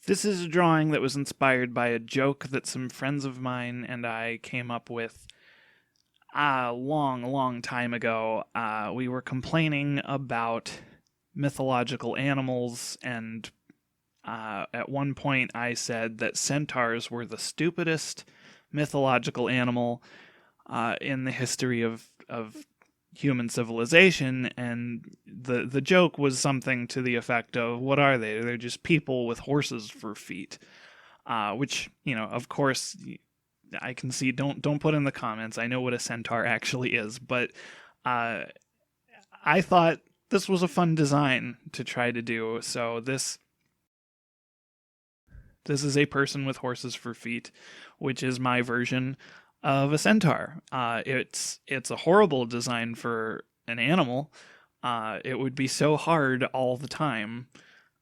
This is a drawing that was inspired by a joke that some friends of mine and I came up with a long, long time ago. We were complaining about mythological animals, and at one point I said that centaurs were the stupidest mythological animal in the history of human civilization, and the joke was something to the effect of, "What are they? They're just people with horses for feet." Which, of course, I can see. Don't put in the comments. I know what a centaur actually is, but uh, I thought this was a fun design to try to do. So this is a person with horses for feet, which is my version of a centaur. It's a horrible design for an animal. It would be so hard all the time,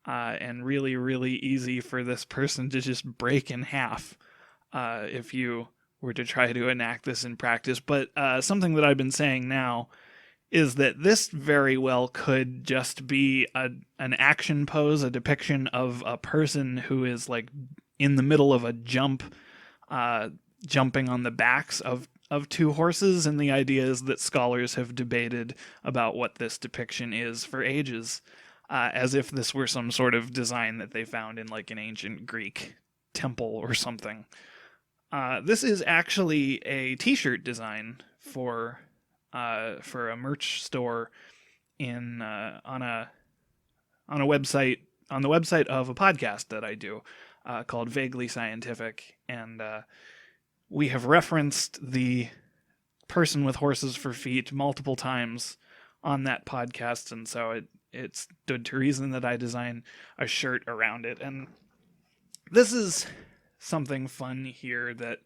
and really, really easy for this person to just break in half if you were to try to enact this in practice. But something that I've been saying now is that this very well could just be an action pose, a depiction of a person who is like in the middle of a jump, uh, jumping on the backs of two horses. And the idea is that scholars have debated about what this depiction is for ages, as if this were some sort of design that they found in like an ancient Greek temple or something. This is actually a T-shirt design for a merch store in on a website on the website of a podcast that I do called Vaguely Scientific, and we have referenced the person with horses for feet multiple times on that podcast, and so it stood to reason that I design a shirt around it. And this is something fun here that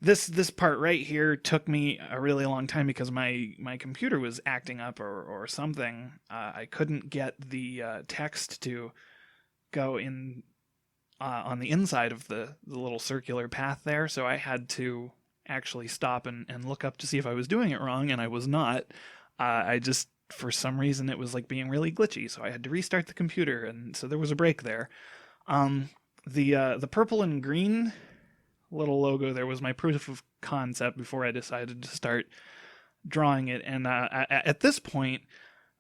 this part right here took me a really long time because my computer was acting up or something. I couldn't get the text to go in on the inside of the little circular path there, so I had to actually stop and look up to see if I was doing it wrong, and I was not. I just, for some reason, it was like being really glitchy, so I had to restart the computer, and so there was a break there. Um, the purple and green little logo there was my proof of concept before I decided to start drawing it. And at this point,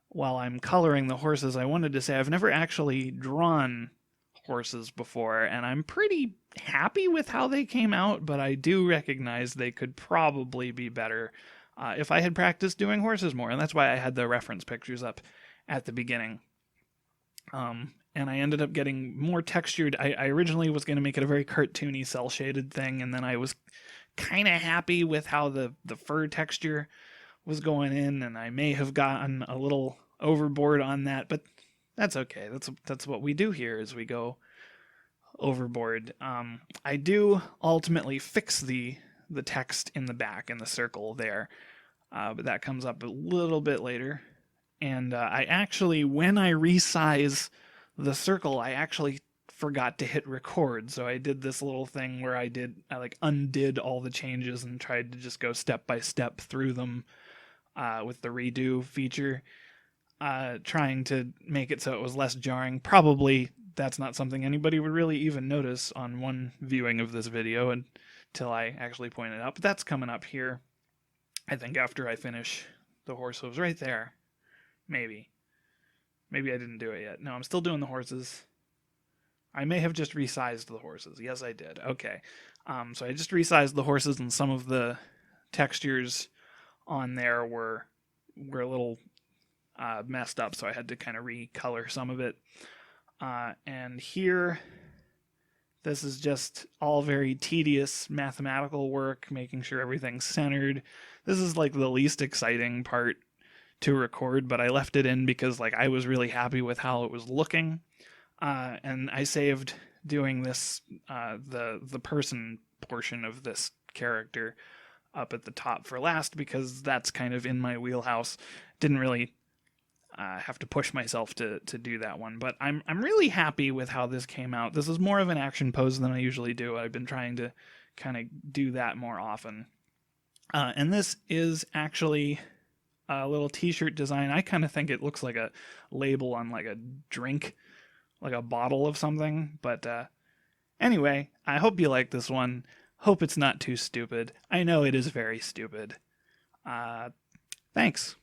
while I'm coloring the horses, I wanted to say I've never actually drawn horses before, and I'm pretty happy with how they came out, but I do recognize they could probably be better if I had practiced doing horses more, and that's why I had the reference pictures up at the beginning. And I ended up getting more textured. I originally was going to make it a very cartoony, cell shaded thing, and then I was kind of happy with how the fur texture was going in, and I may have gotten a little overboard on that, but that's okay. That's what we do here, is we go overboard. I do ultimately fix the text in the back in the circle there, but that comes up a little bit later. And I actually, when I resize the circle, I actually forgot to hit record. So I did this little thing where I like undid all the changes and tried to just go step by step through them with the redo feature, trying to make it so it was less jarring. Probably that's not something anybody would really even notice on one viewing of this video until I actually point it out. But that's coming up here, I think, after I finish the horse hooves right there. Maybe. Maybe I didn't do it yet. No, I'm still doing the horses. I may have just resized the horses. Yes, I did. Okay. So I just resized the horses, and some of the textures on there were a little messed up, so I had to kind of recolor some of it. And here, this is just all very tedious mathematical work, making sure everything's centered. This is like the least exciting part to record, but I left it in because like I was really happy with how it was looking, and I saved doing this the person portion of this character up at the top for last because that's kind of in my wheelhouse. Didn't really have to push myself to do that one, but I'm really happy with how this came out. This is more of an action pose than I usually do. I've been trying to kind of do that more often, and this is actually a little t-shirt design. I kind of think it looks like a label on like a drink like a bottle of something. But anyway, I hope you like this one. Hope it's not too stupid. I know it is very stupid. Thanks.